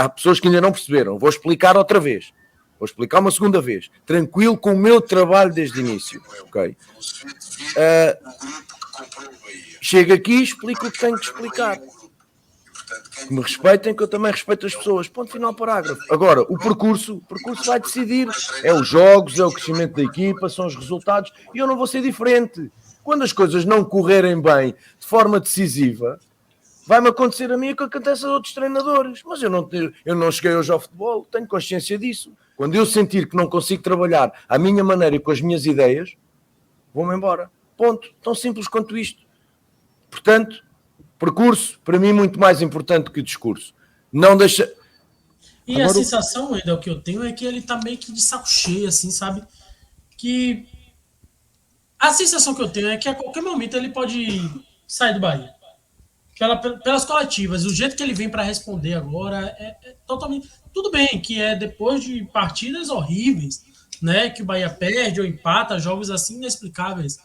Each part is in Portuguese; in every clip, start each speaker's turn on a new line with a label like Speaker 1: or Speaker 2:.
Speaker 1: há pessoas que ainda não perceberam. Vou explicar outra vez. Vou explicar uma segunda vez. Tranquilo com o meu trabalho desde o início. Ok? Chego aqui e explico o que tenho que explicar. Que me respeitem, que eu também respeito as pessoas. Ponto final, parágrafo. Agora, o percurso vai decidir. É os jogos, é o crescimento da equipa, são os resultados. E eu não vou ser diferente. Quando as coisas não correrem bem de forma decisiva, vai-me acontecer a mim o que acontece a outros treinadores. Mas eu não cheguei hoje ao futebol, tenho consciência disso. Quando eu sentir que não consigo trabalhar à minha maneira e com as minhas ideias, vou-me embora. Ponto. Tão simples quanto isto. Portanto, percurso, para mim, muito mais importante que o discurso. Não deixa...
Speaker 2: E agora, a sensação, Wendel, que eu tenho é que ele tá meio que de saco cheio, assim, sabe? Que a sensação que eu tenho é que a qualquer momento ele pode sair do Bahia. Pelas coletivas, o jeito que ele vem para responder agora é totalmente... Tudo bem que é depois de partidas horríveis, né? Que o Bahia perde ou empata, jogos assim inexplicáveis,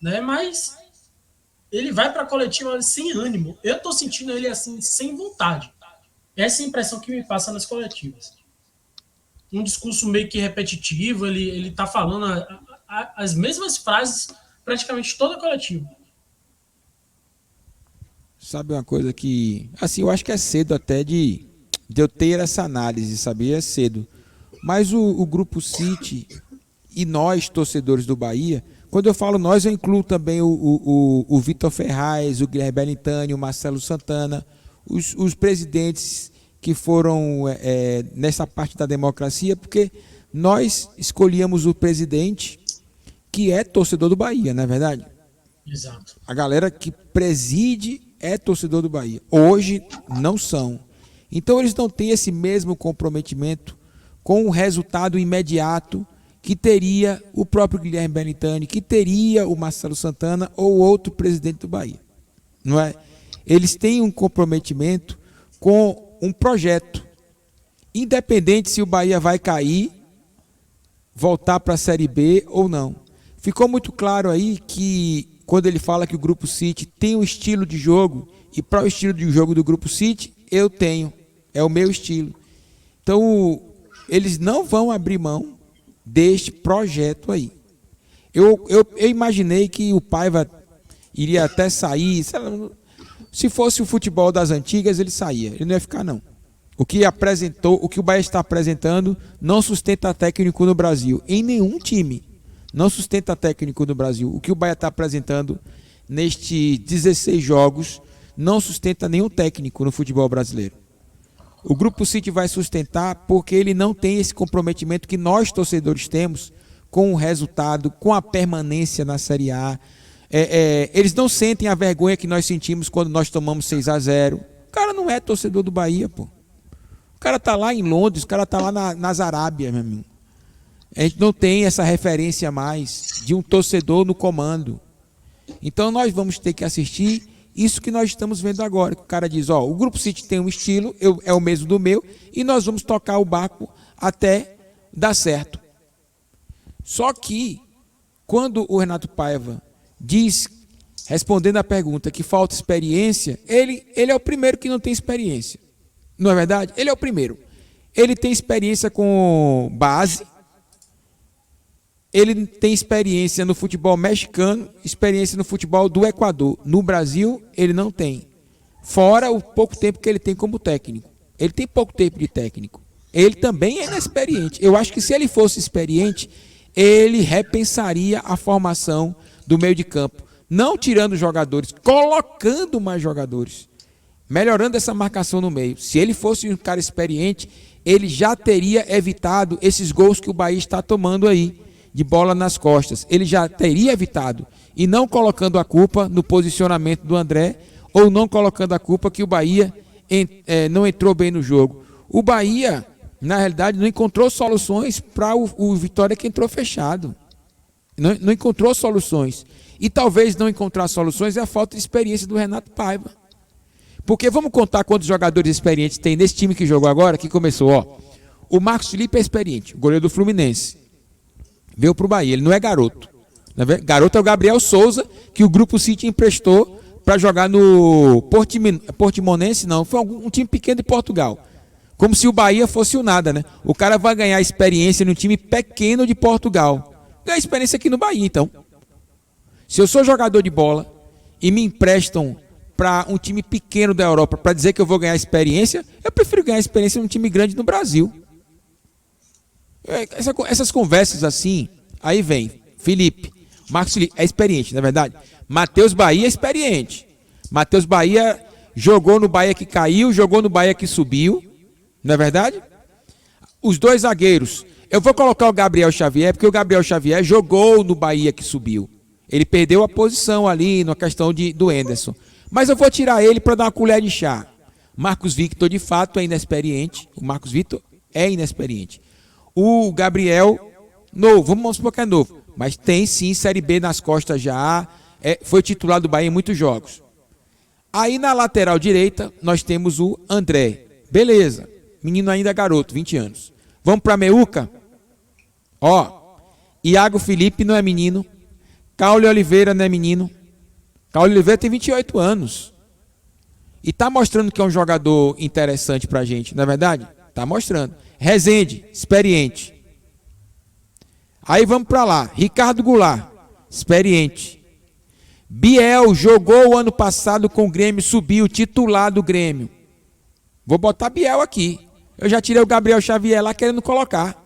Speaker 2: né? Mas ele vai para a coletiva sem ânimo. Eu tô sentindo ele assim, sem vontade. Essa é a impressão que me passa nas coletivas. Um discurso meio que repetitivo, ele tá falando as mesmas frases praticamente toda a coletiva.
Speaker 3: Sabe uma coisa que... Assim, eu acho que é cedo até de eu ter essa análise, sabia? É cedo. Mas o Grupo City e nós, torcedores do Bahia, quando eu falo nós, eu incluo também o Vitor Ferraz, o Guilherme Belintani, o Marcelo Santana, os presidentes que foram nessa parte da democracia, porque nós escolhíamos o presidente que é torcedor do Bahia, não é verdade?
Speaker 2: Exato.
Speaker 3: A galera que preside é torcedor do Bahia. Hoje não são. Então eles não têm esse mesmo comprometimento com o resultado imediato que teria o próprio Guilherme Belintani, que teria o Marcelo Santana ou outro presidente do Bahia. Não é? Eles têm um comprometimento com um projeto. Independente se o Bahia vai cair, voltar para a Série B ou não. Ficou muito claro aí que quando ele fala que o Grupo City tem um estilo de jogo, e para o estilo de jogo do Grupo City, eu tenho. É o meu estilo. Então, eles não vão abrir mão deste projeto aí. Eu imaginei que o Paiva iria até sair. Se fosse o futebol das antigas, ele saía. Ele não ia ficar, não. O que o Bahia está apresentando não sustenta técnico no Brasil. Em nenhum time. Não sustenta técnico no Brasil. O que o Bahia está apresentando nestes 16 jogos não sustenta nenhum técnico no futebol brasileiro. O Grupo City vai sustentar porque ele não tem esse comprometimento que nós, torcedores, temos com o resultado, com a permanência na Série A. Eles não sentem a vergonha que nós sentimos quando nós tomamos 6-0. O cara não é torcedor do Bahia, pô. O cara tá lá em Londres, o cara tá lá nas Arábias, meu amigo. A gente não tem essa referência mais de um torcedor no comando. Então nós vamos ter que assistir isso que nós estamos vendo agora. O cara diz, o Grupo City tem um estilo, é o mesmo do meu, e nós vamos tocar o barco até dar certo. Só que, quando o Renato Paiva diz, respondendo à pergunta, que falta experiência, ele é o primeiro que não tem experiência. Não é verdade? Ele é o primeiro. Ele tem experiência com base, ele tem experiência no futebol mexicano, experiência no futebol do Equador. No Brasil, ele não tem. Fora o pouco tempo que ele tem como técnico. Ele tem pouco tempo de técnico. Ele também é inexperiente. Eu acho que se ele fosse experiente, ele repensaria a formação do meio de campo. Não tirando jogadores, colocando mais jogadores. Melhorando essa marcação no meio. Se ele fosse um cara experiente, ele já teria evitado esses gols que o Bahia está tomando aí, de bola nas costas. Ele já teria evitado. E não colocando a culpa no posicionamento do André, ou não colocando a culpa que o Bahia não entrou bem no jogo. O Bahia, na realidade, não encontrou soluções para o Vitória, que entrou fechado. Não encontrou soluções. E talvez não encontrar soluções é a falta de experiência do Renato Paiva. Porque vamos contar quantos jogadores experientes tem nesse time que jogou agora, que começou. O Marcos Felipe é experiente, goleiro do Fluminense. Veio para o Bahia, ele não é garoto. Garoto é o Gabriel Souza, que o Grupo City emprestou para jogar no Portimonense, não, foi um time pequeno de Portugal. Como se o Bahia fosse o nada, né? O cara vai ganhar experiência num time pequeno de Portugal. Ganha experiência aqui no Bahia, então. Se eu sou jogador de bola e me emprestam para um time pequeno da Europa para dizer que eu vou ganhar experiência, eu prefiro ganhar experiência num time grande no Brasil. Essas conversas assim, aí vem Felipe, Marcos Felipe é experiente, não é verdade? Matheus Bahia é experiente. Matheus Bahia jogou no Bahia que caiu, jogou no Bahia que subiu, não é verdade? Os dois zagueiros, eu vou colocar o Gabriel Xavier, porque o Gabriel Xavier jogou no Bahia que subiu. Ele perdeu a posição ali na questão do Henderson. Mas eu vou tirar ele para dar uma colher de chá. Marcos Victor, de fato, é inexperiente. O Marcos Victor é inexperiente. O Gabriel, novo, vamos supor que é novo. Mas tem sim Série B nas costas já. Foi titular do Bahia em muitos jogos. Aí na lateral direita, nós temos o André. Beleza. Menino ainda garoto, 20 anos. Vamos para Meuca? Iago Felipe não é menino. Caule Oliveira não é menino. Caule Oliveira tem 28 anos. E está mostrando que é um jogador interessante para a gente, não é verdade? Está mostrando. Rezende, experiente. Aí vamos para lá. Ricardo Goulart, experiente. Biel jogou o ano passado com o Grêmio, subiu, titular do Grêmio. Vou botar Biel aqui. Eu já tirei o Gabriel Xavier lá querendo colocar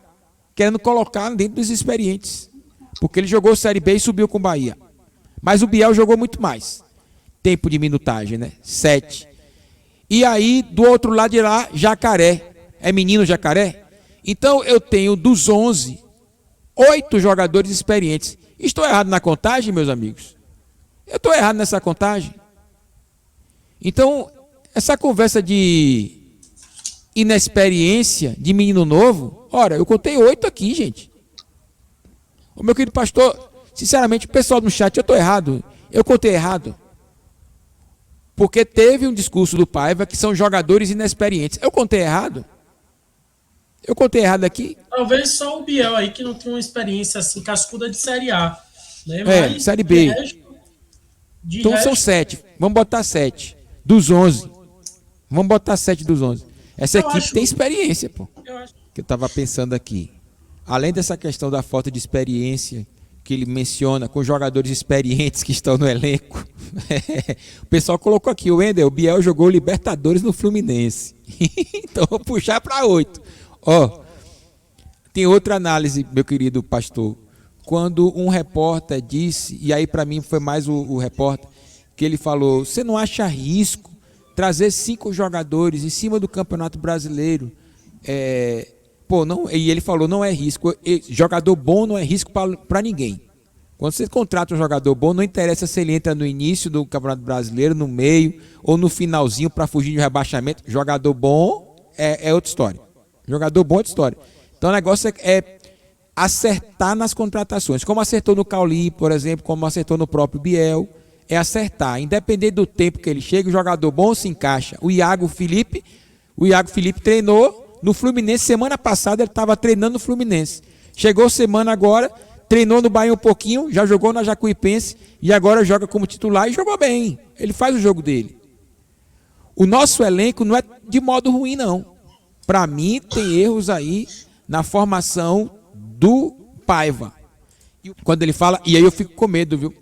Speaker 3: dentro dos experientes. Porque ele jogou Série B e subiu com o Bahia. Mas o Biel jogou muito mais. Tempo de minutagem, né? 7. E aí, do outro lado de lá, Jacaré. É menino Jacaré? Então, eu tenho dos 11, 8 jogadores experientes. Estou errado na contagem, meus amigos? Eu estou errado nessa contagem? Então, essa conversa de inexperiência, de menino novo, ora, eu contei 8 aqui, gente. O meu querido pastor, sinceramente, o pessoal no chat, eu estou errado. Eu contei errado. Porque teve um discurso do Paiva que são jogadores inexperientes. Eu contei errado? Eu contei errado aqui?
Speaker 2: Talvez só o Biel aí, que não tem uma experiência assim, cascuda de Série A. Né?
Speaker 3: Mas, Série B. Então são 7. Vamos botar 7. Dos 11. Vamos botar 7 dos 11. Essa equipe tem experiência, pô. Que eu estava pensando aqui. Além dessa questão da falta de experiência que ele menciona com jogadores experientes que estão no elenco, o pessoal colocou aqui, o Biel jogou Libertadores no Fluminense. Então vou puxar para 8. Tem outra análise, meu querido pastor. Quando um repórter disse, e aí para mim foi mais o repórter, que ele falou, você não acha risco trazer 5 jogadores em cima do Campeonato Brasileiro? Não, e ele falou, não é risco. Jogador bom não é risco para ninguém. Quando você contrata um jogador bom, não interessa se ele entra no início do Campeonato Brasileiro, no meio ou no finalzinho para fugir de rebaixamento. Jogador bom é outra história. Jogador bom é outra história. Então o negócio é acertar nas contratações. Como acertou no Cauli, por exemplo, como acertou no próprio Biel. É acertar. Independente do tempo que ele chega, o jogador bom se encaixa. O Iago Felipe treinou no Fluminense. Semana passada ele estava treinando no Fluminense. Chegou semana agora, treinou no Bahia um pouquinho, já jogou na Jacuipense e agora joga como titular e jogou bem. Ele faz o jogo dele. O nosso elenco não é de modo ruim, não. Para mim, tem erros aí na formação do Paiva. Quando ele fala, e aí eu fico com medo, viu?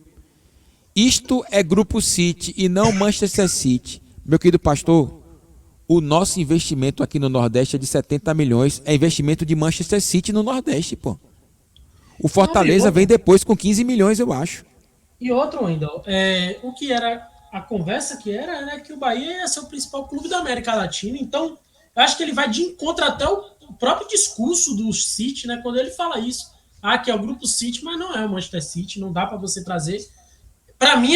Speaker 3: Isto é Grupo City e não Manchester City. Meu querido pastor, o nosso investimento aqui no Nordeste é de 70 milhões. É investimento de Manchester City no Nordeste, pô. O Fortaleza vem depois com 15 milhões, eu acho.
Speaker 2: E outro, Wendel, o que era a conversa que era que o Bahia ia ser o principal clube da América Latina. Então, eu acho que ele vai de encontro até o próprio discurso do City, né? Quando ele fala isso. Que é o Grupo City, mas não é o Manchester City. Não dá para você trazer... Para mim,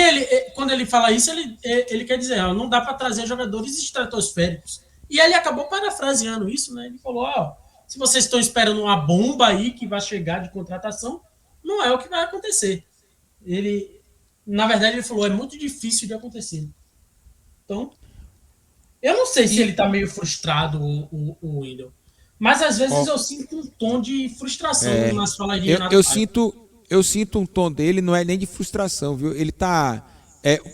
Speaker 2: quando ele fala isso, ele quer dizer, não dá para trazer jogadores estratosféricos. E ele acabou parafraseando isso, né? Ele falou, se vocês estão esperando uma bomba aí que vai chegar de contratação, não é o que vai acontecer. Na verdade, ele falou, é muito difícil de acontecer. Então, eu não sei se ele está meio frustrado, o Wendel. Mas às vezes eu sinto um tom de frustração nas falas de Renato Paiva.
Speaker 3: Eu sinto um tom dele, não é nem de frustração, viu? Ele tá...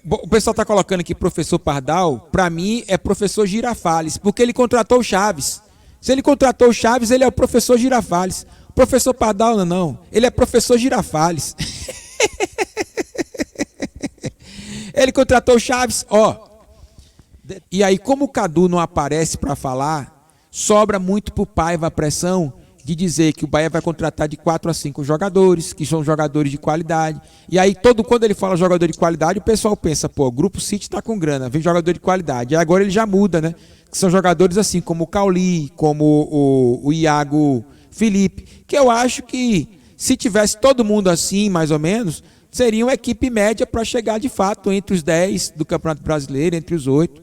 Speaker 3: o pessoal está colocando aqui professor Pardal, para mim é professor Girafales, porque ele contratou o Chaves. Se ele contratou o Chaves, ele é o professor Girafales. O professor Pardal não, ele é professor Girafales. Ele contratou o Chaves, ó. E aí, como o Cadu não aparece para falar, sobra muito pro Paiva a pressão de dizer que o Bahia vai contratar de 4 a 5 jogadores, que são jogadores de qualidade. E aí, quando ele fala jogador de qualidade, o pessoal pensa, pô, o Grupo City tá com grana, vem jogador de qualidade. E agora ele já muda, né? Que são jogadores assim, como o Cauli, como o Iago Felipe, que eu acho que se tivesse todo mundo assim, mais ou menos, seria uma equipe média para chegar de fato entre os 10 do Campeonato Brasileiro, entre os 8.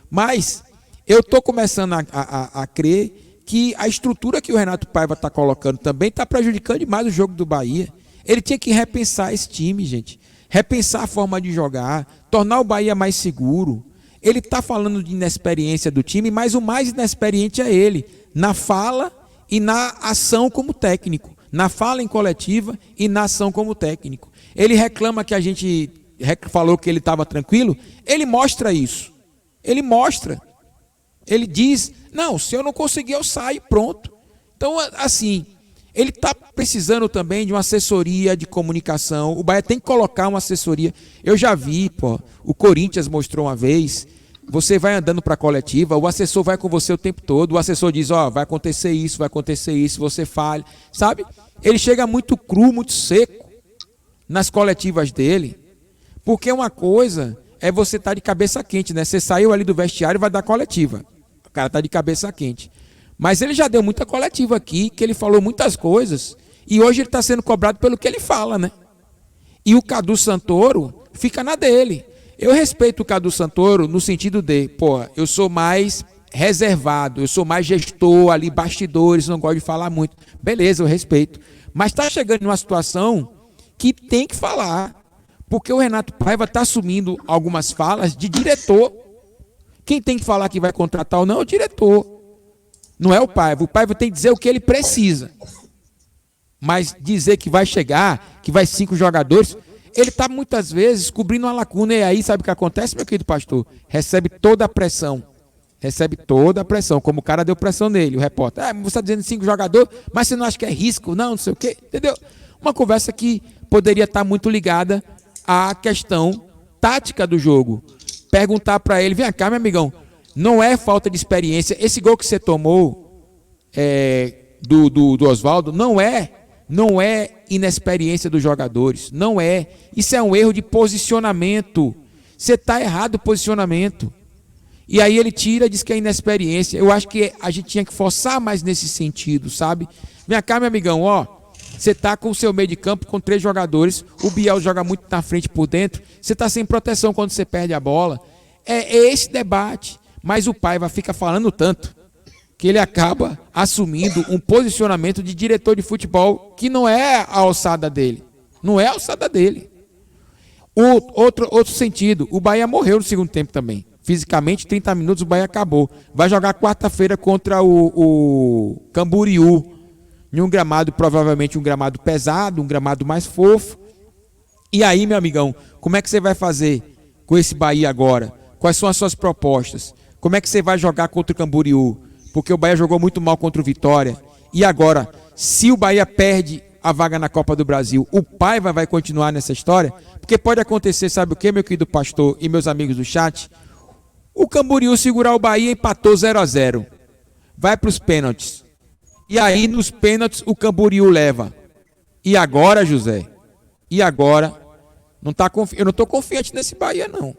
Speaker 3: Mas eu estou começando a crer que a estrutura que o Renato Paiva está colocando também está prejudicando demais o jogo do Bahia. Ele tinha que repensar esse time, gente. Repensar a forma de jogar, tornar o Bahia mais seguro. Ele está falando de inexperiência do time, mas o mais inexperiente é ele, na fala e na ação como técnico. Na fala em coletiva e na ação como técnico. Ele reclama que a gente falou que ele estava tranquilo, ele mostra isso. Ele mostra. Ele diz, não, se eu não conseguir eu saio, pronto. Então, assim, ele está precisando também de uma assessoria de comunicação. O Bahia tem que colocar uma assessoria. Eu já vi, pô, o Corinthians mostrou uma vez, você vai andando para a coletiva, o assessor vai com você o tempo todo, o assessor diz, ó, vai acontecer isso, você falha, sabe? Ele chega muito cru, muito seco nas coletivas dele, porque uma coisa é você estar de cabeça quente, né? Você saiu ali do vestiário e vai dar coletiva. O cara tá de cabeça quente. Mas ele já deu muita coletiva aqui, que ele falou muitas coisas, e hoje ele está sendo cobrado pelo que ele fala, né? E o Cadu Santoro fica na dele. Eu respeito o Cadu Santoro no sentido de, pô, eu sou mais reservado, eu sou mais gestor ali, bastidores, não gosto de falar muito. Beleza, eu respeito. Mas está chegando numa situação que tem que falar, porque o Renato Paiva está assumindo algumas falas de diretor. Quem tem que falar que vai contratar ou não é o diretor. Não é o Paiva. O Paiva tem que dizer o que ele precisa. Mas dizer que vai chegar, que vai 5 jogadores, ele está muitas vezes cobrindo uma lacuna. E aí, sabe o que acontece, meu querido pastor? Recebe toda a pressão. Recebe toda a pressão. Como o cara deu pressão nele, o repórter. Você está dizendo 5 jogadores, mas você não acha que é risco? Não sei o quê. Entendeu? Uma conversa que poderia estar muito ligada à questão tática do jogo. Perguntar para ele, vem cá, meu amigão, não é falta de experiência. Esse gol que você tomou do Oswaldo não é inexperiência dos jogadores, não é. Isso é um erro de posicionamento. Você está errado o posicionamento. E aí ele tira, diz que é inexperiência. Eu acho que a gente tinha que forçar mais nesse sentido, sabe? Vem cá, meu amigão, ó. Você está com o seu meio de campo com 3 jogadores, o Biel joga muito na frente por dentro, você está sem proteção quando você perde a bola. É esse debate, mas o Paiva fica falando tanto que ele acaba assumindo um posicionamento de diretor de futebol que não é a alçada dele. Não é a alçada dele. Outro sentido, o Bahia morreu no segundo tempo também. Fisicamente, 30 minutos, o Bahia acabou. Vai jogar quarta-feira contra o Camboriú. Em um gramado, provavelmente um gramado pesado, um gramado mais fofo. E aí, meu amigão, como é que você vai fazer com esse Bahia agora? Quais são as suas propostas? Como é que você vai jogar contra o Camboriú? Porque o Bahia jogou muito mal contra o Vitória. E agora, se o Bahia perde a vaga na Copa do Brasil, o Paiva vai continuar nessa história? Porque pode acontecer, sabe o que, meu querido pastor e meus amigos do chat? O Camboriú segurar o Bahia, empatou 0-0. Vai para os pênaltis. E aí, nos pênaltis, o Camboriú leva. E agora, José? E agora? Eu não estou confiante nesse Bahia, não.